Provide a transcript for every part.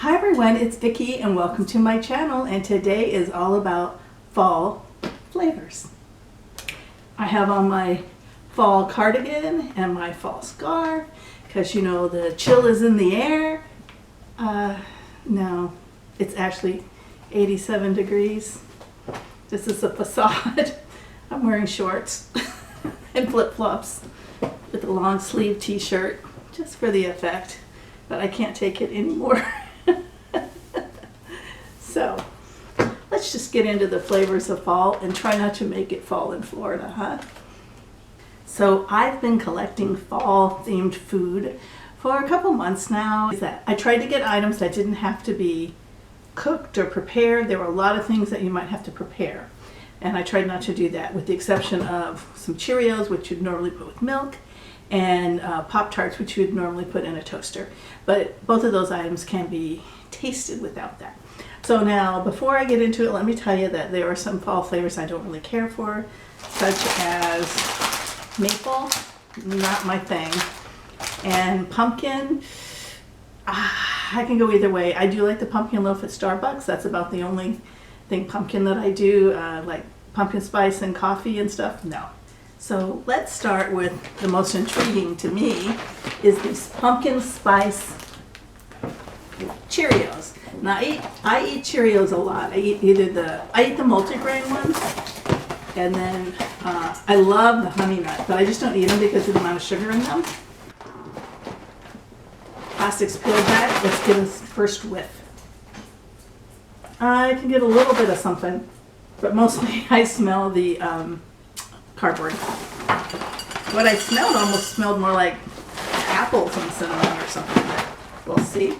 Hi everyone, it's Vicki and welcome to my channel, and today is all about fall flavors. I have on my fall cardigan and my fall scarf because you know the chill is in the air. No, it's actually 87 degrees. This is a facade. I'm wearing shorts and flip-flops with a long sleeve t-shirt just for the effect, but I can't take it anymore. So let's just get into the flavors of fall and try not to make it fall in Florida, huh? So I've been collecting fall themed food for a couple months now. I tried to get items that didn't have to be cooked or prepared. There were a lot of things that you might have to prepare, and I tried not to do that, with the exception of some Cheerios, which you'd normally put with milk, and Pop Tarts, which you'd normally put in a toaster. But both of those items can be tasted without that. So now, before I get into it, let me tell you that there are some fall flavors I don't really care for, such as maple, not my thing, and pumpkin. I can go either way. I do like the pumpkin loaf at Starbucks. That's about the only thing pumpkin that I do, like pumpkin spice and coffee and stuff, no. So let's start with the most intriguing to me is these pumpkin spice Cheerios. Now I eat Cheerios a lot. I eat the multigrain ones, and then I love the honey nut, but I just don't eat them because of the amount of sugar in them. Plastic's peeled back. Let's get a first whiff. I can get a little bit of something, but mostly I smell the cardboard. What I smelled almost smelled more like apples and cinnamon or something. We'll see.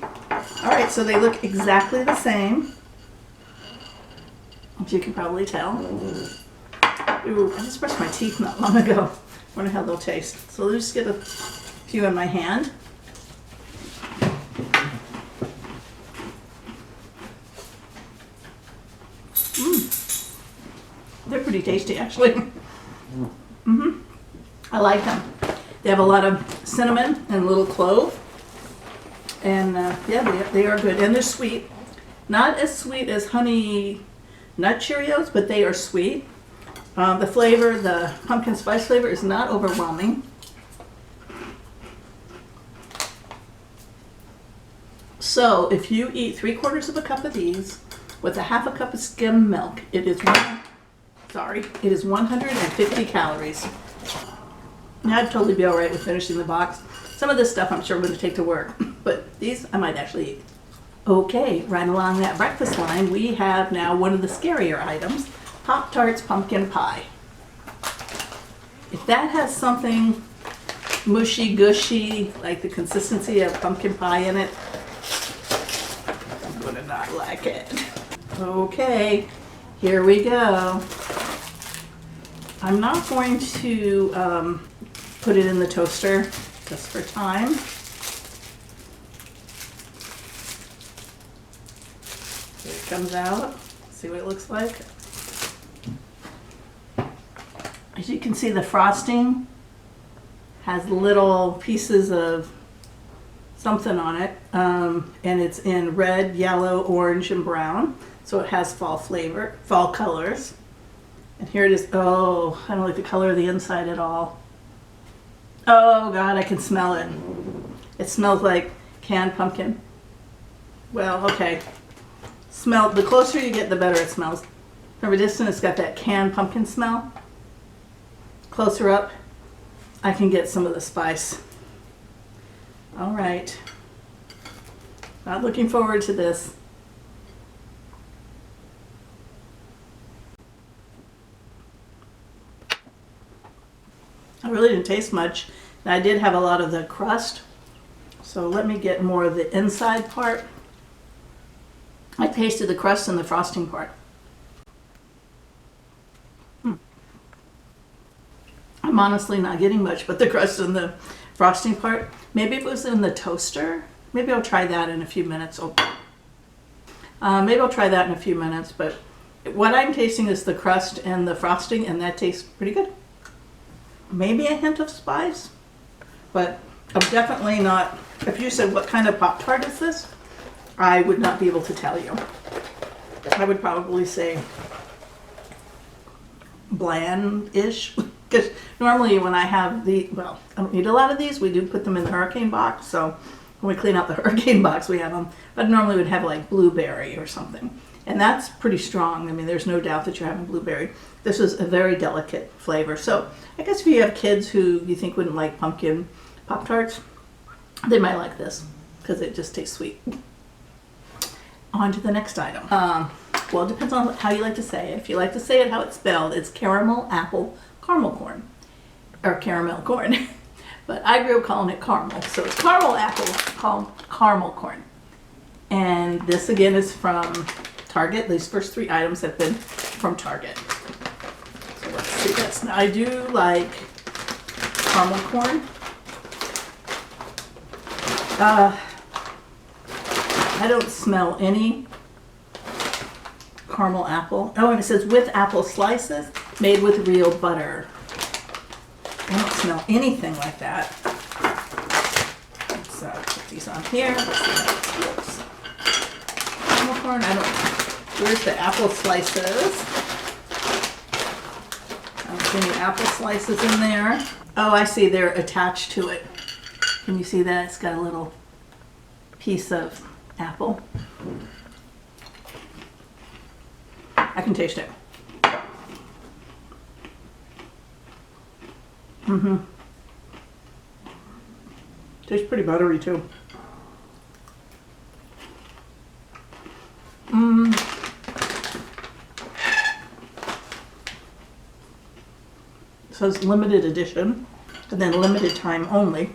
All right, so they look exactly the same, as you can probably tell. Ooh, I just brushed my teeth not long ago. I wonder how they'll taste. So let's just get a few in my hand. They're pretty tasty, actually. I like them. They have a lot of cinnamon and a little clove. And yeah, they are good, and they're sweet. Not as sweet as honey nut Cheerios, but they are sweet. The flavor, the pumpkin spice flavor, is not overwhelming. So if you eat 3/4 of a cup of these with a 1/2 cup of skim milk, it is 150 calories. Now I'd totally be all right with finishing the box. Some of this stuff I'm sure I'm going to take to work, but these I might actually eat. Okay, right along that breakfast line, we have now one of the scarier items, Pop Tarts pumpkin pie. If that has something mushy gushy, like the consistency of pumpkin pie in it, I'm going to not like it. Okay, here we go. I'm not going to put it in the toaster just for time. Here it comes out. See what it looks like. As you can see, the frosting has little pieces of something on it, and it's in red, yellow, orange, and brown. So it has fall flavor, fall colors. And here it is. Oh, I don't like the color of the inside at all. Oh God, I can smell it. It smells like canned pumpkin. Well, okay. The closer you get, the better it smells. From a distance, it's got that canned pumpkin smell. Closer up, I can get some of the spice. All right. Not looking forward to this. I really didn't taste much. Now, I did have a lot of the crust, so let me get more of the inside part. I tasted the crust and the frosting part. I'm honestly not getting much but the crust and the frosting part. Maybe it was in the toaster. Maybe I'll try that in a few minutes. Maybe I'll try that in a few minutes, but what I'm tasting is the crust and the frosting, and that tastes pretty good. Maybe a hint of spice, but I'm definitely not. If you said what kind of Pop Tart is this, I would not be able to tell you. I would probably say bland-ish. Because normally when I have well, I don't eat a lot of these. We do put them in the hurricane box. So when we clean out the hurricane box, we have them. But normally we'd have like blueberry or something. And that's pretty strong. I mean, there's no doubt that you're having blueberry. This is a very delicate flavor. So I guess if you have kids who you think wouldn't like pumpkin Pop Tarts, they might like this because it just tastes sweet. On to the next item. Well, it depends on how you like to say it. If you like to say it how it's spelled, it's caramel apple caramel corn. Or caramel corn. But I grew up calling it caramel. So it's caramel apple caramel corn. And this again is from Target. These first 3 items have been from Target. So let's see this. Now I do like caramel corn. I don't smell any caramel apple. Oh, and it says with apple slices made with real butter. I don't smell anything like that. Let's put these on here. Let's see how this looks. Caramel corn, I don't know. Where's the apple slices? I don't see any apple slices in there. Oh, I see, they're attached to it. Can you see that? It's got a little piece of apple. I can taste it. Tastes pretty buttery too. It says limited edition and then limited time only.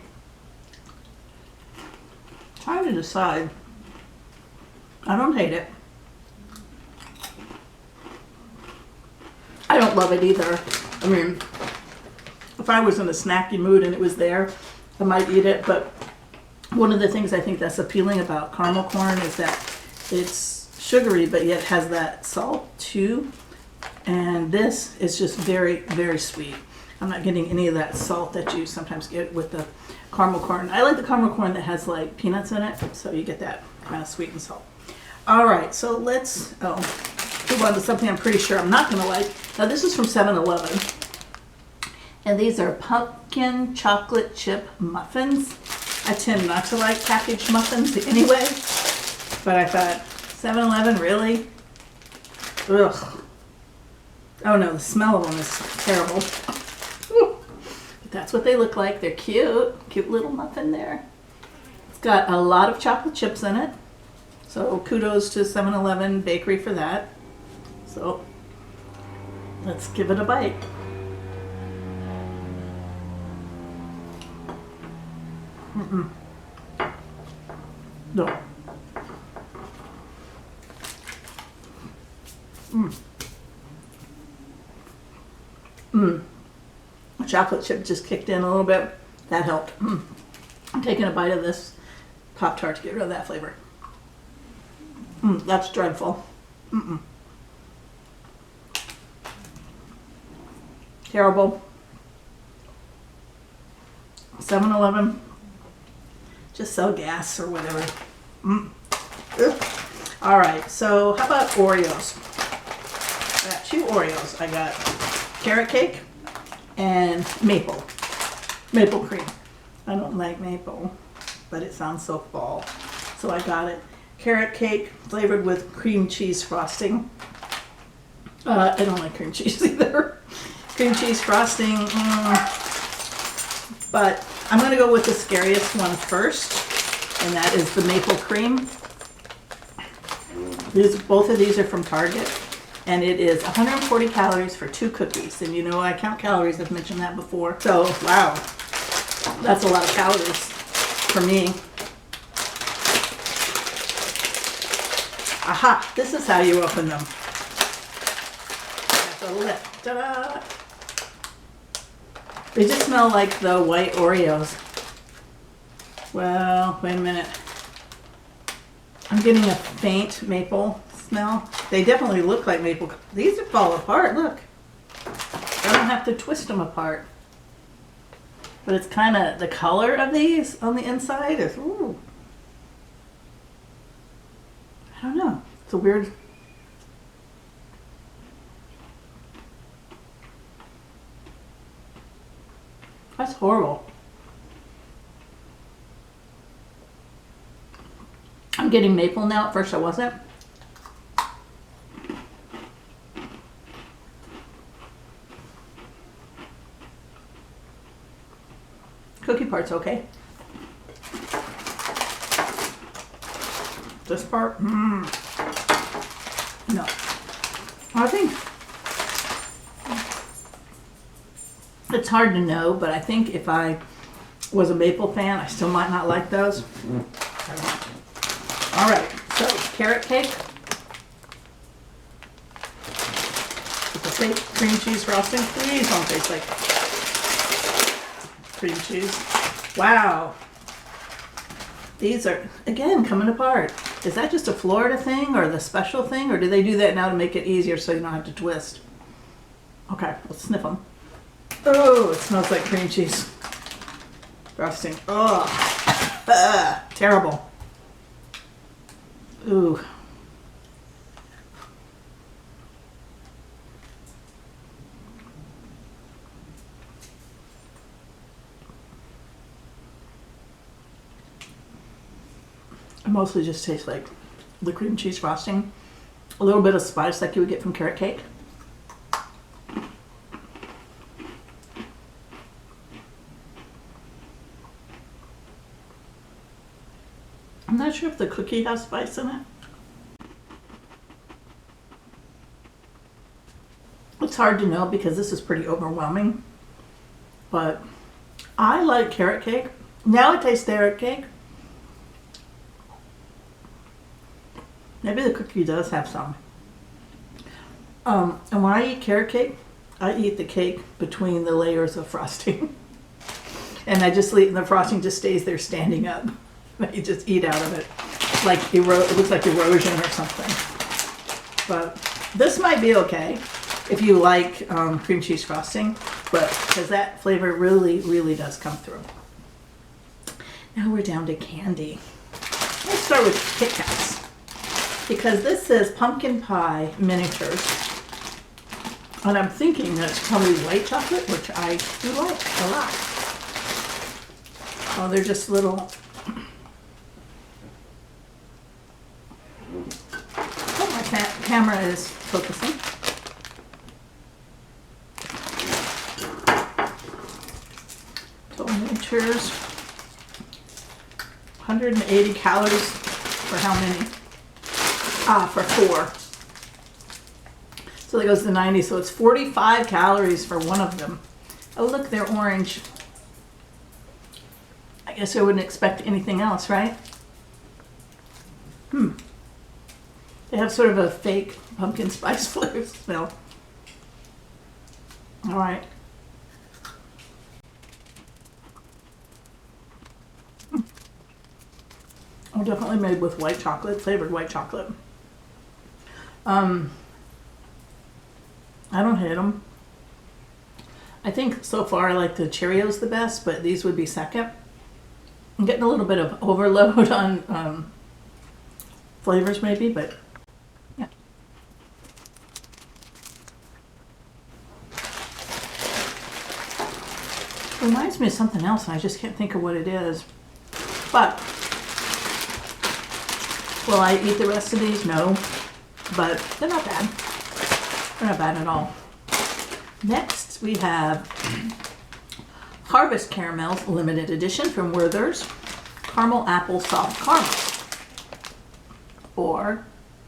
Trying to decide. I don't hate it. I don't love it either. I mean, if I was in a snacky mood and it was there, I might eat it. But one of the things I think that's appealing about caramel corn is that it's sugary, but yet has that salt too. And this is just very, very sweet. I'm not getting any of that salt that you sometimes get with the caramel corn. I like the caramel corn that has like peanuts in it, so you get that kind of sweet and salt. All right, so let's move on to something I'm pretty sure I'm not going to like. Now this is from 7-Eleven, and these are pumpkin chocolate chip muffins. I tend not to like packaged muffins anyway, but I thought, 7-Eleven, really? Ugh. Oh no, the smell of them is terrible. But that's what they look like. They're cute. Cute little muffin there. It's got a lot of chocolate chips in it. So kudos to 7-Eleven Bakery for that. So let's give it a bite. No. The chocolate chip just kicked in a little bit. That helped. I'm taking a bite of this Pop-Tart to get rid of that flavor. That's dreadful. Terrible. 7-Eleven. Just sell gas or whatever. All right, so how about Oreos? I got 2 Oreos. I got carrot cake and maple cream. I don't like maple, but it sounds so fall, so I got it. Carrot cake flavored with cream cheese frosting. I don't like cream cheese either. Cream cheese frosting, but I'm going to go with the scariest one first, and that is the maple cream. Both of these are from Target, and it is 140 calories for 2 cookies. And you know I count calories, I've mentioned that before. So, wow, that's a lot of calories for me. Aha, this is how you open them. That's a lip. Ta-da! They just smell like the white Oreos. Well, wait a minute. I'm getting a faint maple smell. They definitely look like maple. These fall apart, look. I don't have to twist them apart. But it's kind of, the color of these on the inside is, ooh. I don't know. It's a weird. That's horrible. I'm getting maple now. At first I wasn't. Cookie part's okay. This part, no. I think it's hard to know, but I think if I was a maple fan, I still might not like those. All right, so carrot cake with the fake cream cheese frosting. Please don't taste like cream cheese. Wow. These are, again, coming apart. Is that just a Florida thing or the special thing, or do they do that now to make it easier so you don't have to twist? Okay, let's sniff them. Oh, it smells like cream cheese frosting. Oh, terrible. Ooh. It mostly just tastes like the cream cheese frosting. A little bit of spice like you would get from carrot cake. I'm not sure if the cookie has spice in it. It's hard to know because this is pretty overwhelming. But I like carrot cake. Now it tastes carrot cake. Maybe the cookie does have some. And when I eat carrot cake, I eat the cake between the layers of frosting. And I just leave, and the frosting just stays there standing up. You just eat out of it. Like it looks like erosion or something. But this might be okay if you like cream cheese frosting, but because that flavor really, really does come through. Now we're down to candy. Let's start with Kit Kats. Because this says pumpkin pie miniatures. And I'm thinking that's probably white chocolate, which I do like a lot. Oh, they're just little. Oh, my camera is focusing. Little miniatures. 180 calories for how many? For 4. So that goes to 90, so it's 45 calories for one of them. Oh look, they're orange. I guess I wouldn't expect anything else, right? They have sort of a fake pumpkin spice flavor smell. All right. Oh, definitely made with white chocolate, flavored white chocolate. I don't hate them. I think so far I like the Cheerios the best, but these would be second. I'm getting a little bit of overload on flavors maybe, but yeah. Reminds me of something else and I just can't think of what it is. But will I eat the rest of these? No. But they're not bad. They're not bad at all. Next we have Harvest Caramels Limited Edition from Wurther's Caramel Apple Soft Caramels. Or,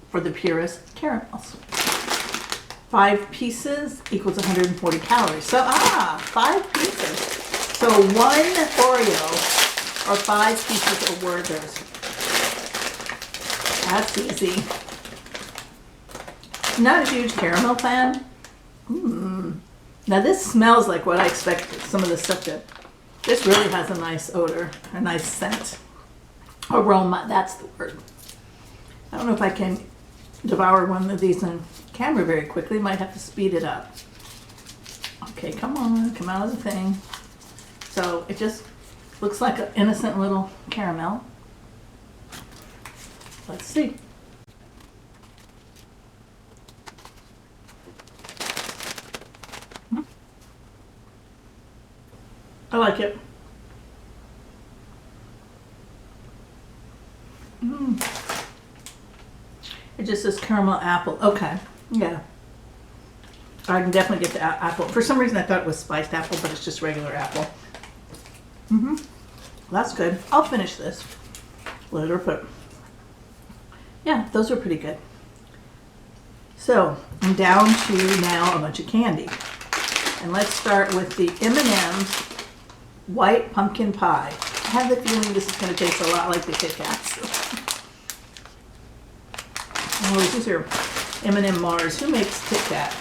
for the purist, caramels. 5 pieces equals 140 calories. So, 5 pieces. So 1 Oreo or 5 pieces of Wurther's. That's easy. Not a huge caramel fan. Now this smells like what I expected. Some of the stuff that this really has a nice odor, a nice scent, aroma. That's the word. I don't know if I can devour one of these on camera very quickly. Might have to speed it up. Okay, come on, come out of the thing. So it just looks like an innocent little caramel. Let's see. I like it. It just says caramel apple. Okay, yeah. I can definitely get the apple. For some reason I thought it was spiced apple, but it's just regular apple. That's good. I'll finish this later, but yeah, those are pretty good. So I'm down to now a bunch of candy. And let's start with the M&Ms White Pumpkin Pie. I have the feeling this is going to taste a lot like the Kit Kats. Oh, these are M&M Mars. Who makes Kit Kat?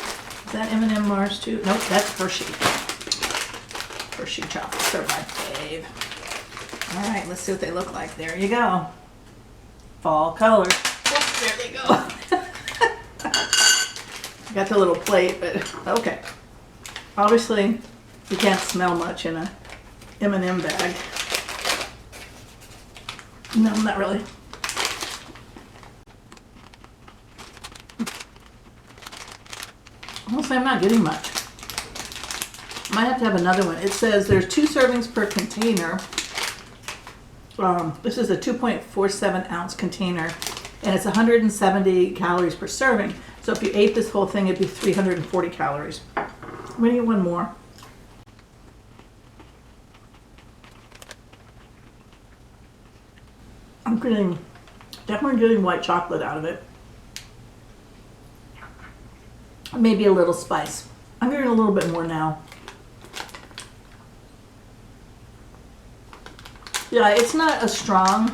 Is that M&M Mars too? Nope, that's Hershey. Hershey chocolates are my fave. All right, let's see what they look like. There you go. Fall colors. Oh, there they go. Got the little plate, but okay. Obviously, you can't smell much in a M&M bag. No, not really. Honestly, I'm not getting much. Might have to have another one. It says there's 2 servings per container. This is a 2.47 ounce container, and it's 170 calories per serving. So if you ate this whole thing, it'd be 340 calories. I'm gonna get one more. I'm definitely getting white chocolate out of it. Maybe a little spice. I'm getting a little bit more now. Yeah, it's not a strong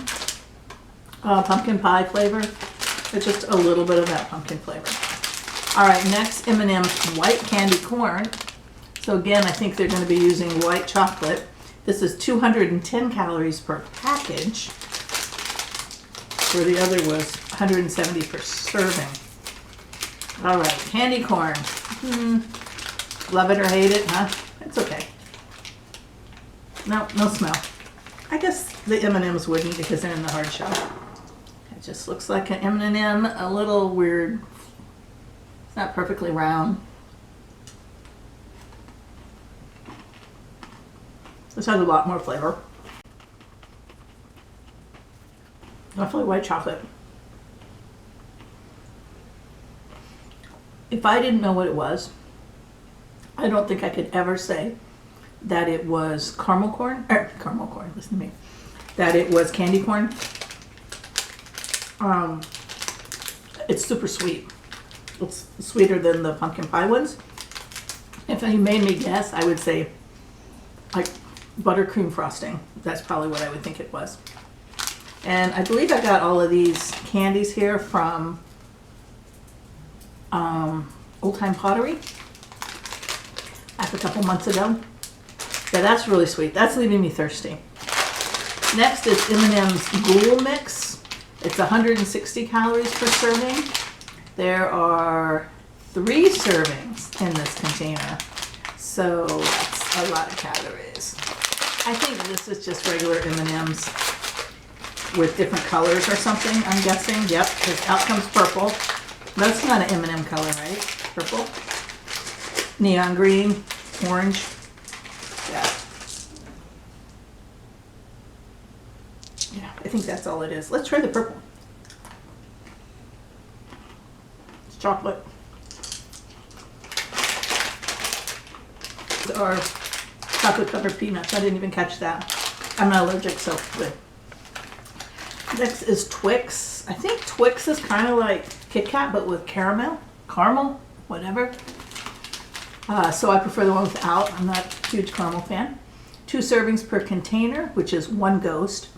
pumpkin pie flavor. It's just a little bit of that pumpkin flavor. All right, next M&M's White Candy Corn. So again, I think they're going to be using white chocolate. This is 210 calories per package, where the other was 170 per serving. All right, candy corn. Love it or hate it, huh? It's okay. No smell. I guess the M&Ms wouldn't because they're in the hard shell. It just looks like an M&M, a little weird. It's not perfectly round. This has a lot more flavor. Definitely white chocolate. If I didn't know what it was, I don't think I could ever say that it was caramel corn, listen to me, that it was candy corn. It's super sweet. It's sweeter than the pumpkin pie ones. If you made me guess, I would say like buttercream frosting. That's probably what I would think it was. And I believe I got all of these candies here from Old Time Pottery a couple months ago. Yeah, that's really sweet. That's leaving me thirsty. Next is M&M's Ghoul Mix. It's 160 calories per serving. There are 3 servings in this container, so that's a lot of calories. I think this is just regular M&M's with different colors or something, I'm guessing. Yep, because out comes purple. That's not an M&M color, right? Purple. Neon green, orange. Yeah. Yeah, I think that's all it is. Let's try the purple. It's chocolate. These are chocolate covered peanuts. I didn't even catch that. I'm not allergic, so good. Next is Twix. I think Twix is kind of like Kit Kat, but with caramel, whatever. So I prefer the one without. I'm not a huge caramel fan. 2 servings per container, which is 1 ghost,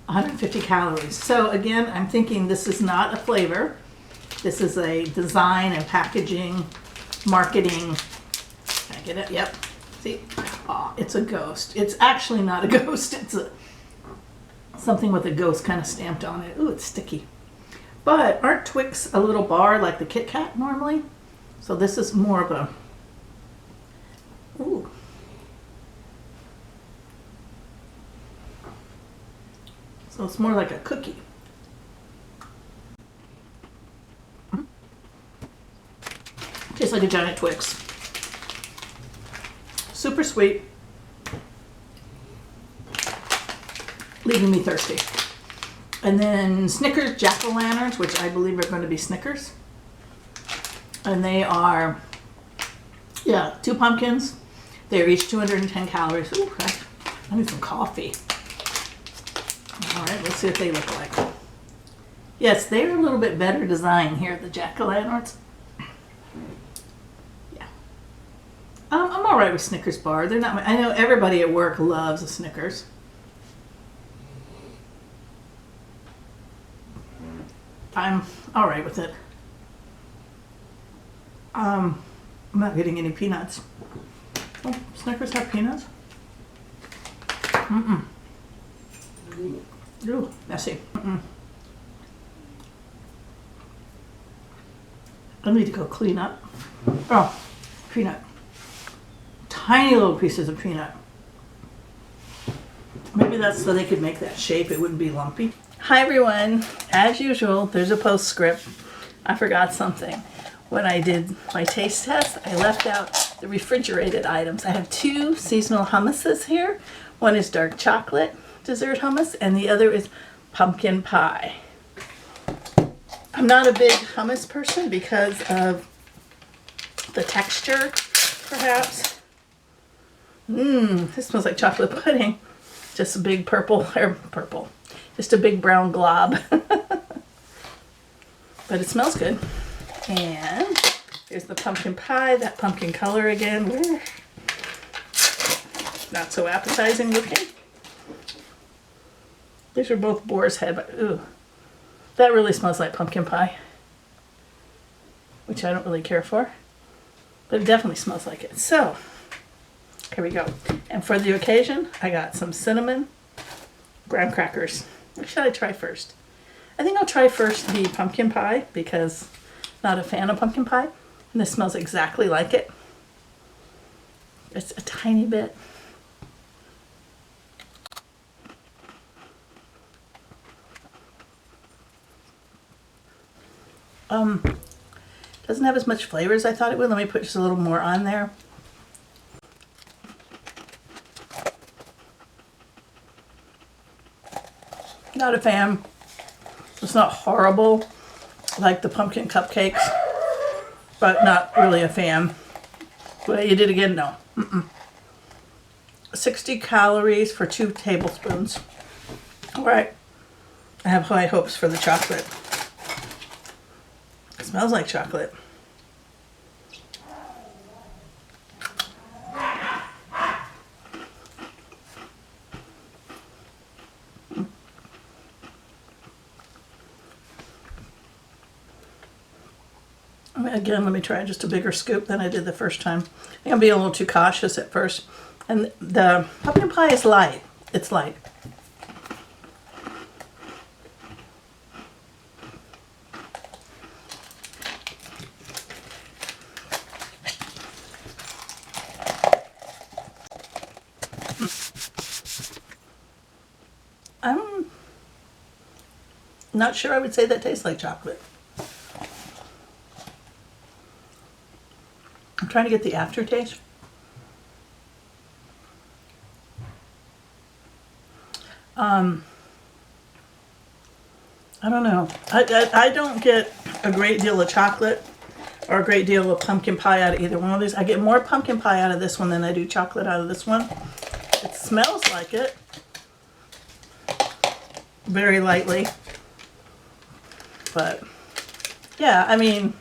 150 calories. So again, I'm thinking this is not a flavor. This is a design and packaging, marketing. Can I get it? Yep. See? Oh, it's a ghost. It's actually not a ghost. It's something with a ghost kind of stamped on it. Ooh, it's sticky. But aren't Twix a little bar like the Kit Kat normally? So this is more of a, ooh. So it's more like a cookie. Tastes like a giant Twix. Super sweet. leaving me thirsty. And then Snickers jack-o'-lanterns, which I believe are going to be Snickers. And they are, yeah, 2 pumpkins. They're each 210 calories. Ooh, I need some coffee. All right, let's see what they look like. Yes, they're a little bit better design here, the jack-o'-lanterns. Yeah. I'm all right with Snickers bar. They're not. I know everybody at work loves a Snickers. I'm all right with it. I'm not getting any peanuts. Oh, Snickers have peanuts? Mm-mm. Ooh, messy. Mm-mm. I need to go clean up. Oh, peanut. Tiny little pieces of peanut. Maybe that's so they could make that shape. It wouldn't be lumpy. Hi everyone. As usual, there's a postscript. I forgot something. When I did my taste test, I left out the refrigerated items. I have 2 seasonal hummuses here. One is dark chocolate dessert hummus, and the other is pumpkin pie. I'm not a big hummus person because of the texture, perhaps. This smells like chocolate pudding. Just a big purple, just a big brown glob. But it smells good. And here's the pumpkin pie, that pumpkin color again. Not so appetizing looking. These are both boar's head, but ooh, that really smells like pumpkin pie, which I don't really care for, but it definitely smells like it. So here we go. And for the occasion, I got some cinnamon graham crackers. What should I try first? I think I'll try first the pumpkin pie because I'm not a fan of pumpkin pie. And this smells exactly like it. It's a tiny bit. Doesn't have as much flavor as I thought it would. Let me put just a little more on there. Not a fan. It's not horrible like the pumpkin cupcakes, but not really a fan. Will you did again? No. 60 calories for 2 tablespoons. All right. I have high hopes for the chocolate. It smells like chocolate. Again, let me try just a bigger scoop than I did the first time. I think I'm being a little too cautious at first. And the pumpkin pie is light. It's light. I'm not sure I would say that tastes like chocolate. I'm trying to get the aftertaste. I don't know. I don't get a great deal of chocolate or a great deal of pumpkin pie out of either one of these. I get more pumpkin pie out of this one than I do chocolate out of this one. It smells like it. Very lightly. But, yeah, I mean,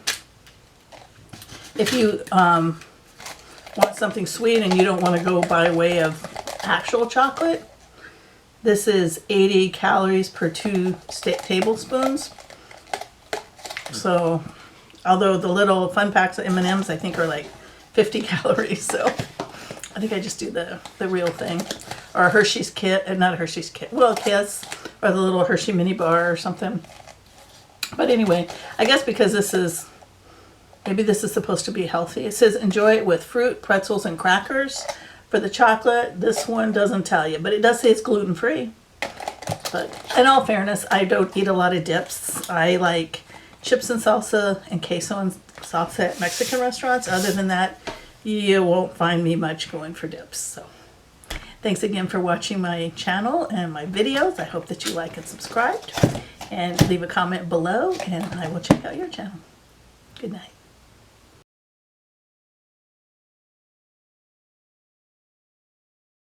if you want something sweet and you don't want to go by way of actual chocolate, this is 80 calories per 2 tablespoons. So, although the little fun packs of M&Ms I think are like 50 calories, so I think I just do the real thing. Or a Hershey's Kit, not a Hershey's Kit, well, Kiss, or the little Hershey mini bar or something. But anyway, I guess because this is, maybe this is supposed to be healthy. It says enjoy it with fruit, pretzels, and crackers. For the chocolate, this one doesn't tell you, but it does say it's gluten-free. But in all fairness, I don't eat a lot of dips. I like chips and salsa and queso and salsa at Mexican restaurants. Other than that, you won't find me much going for dips. So Thanks again for watching my channel and my videos. I hope that you like and subscribed. And leave a comment below, and I will check out your channel. Good night.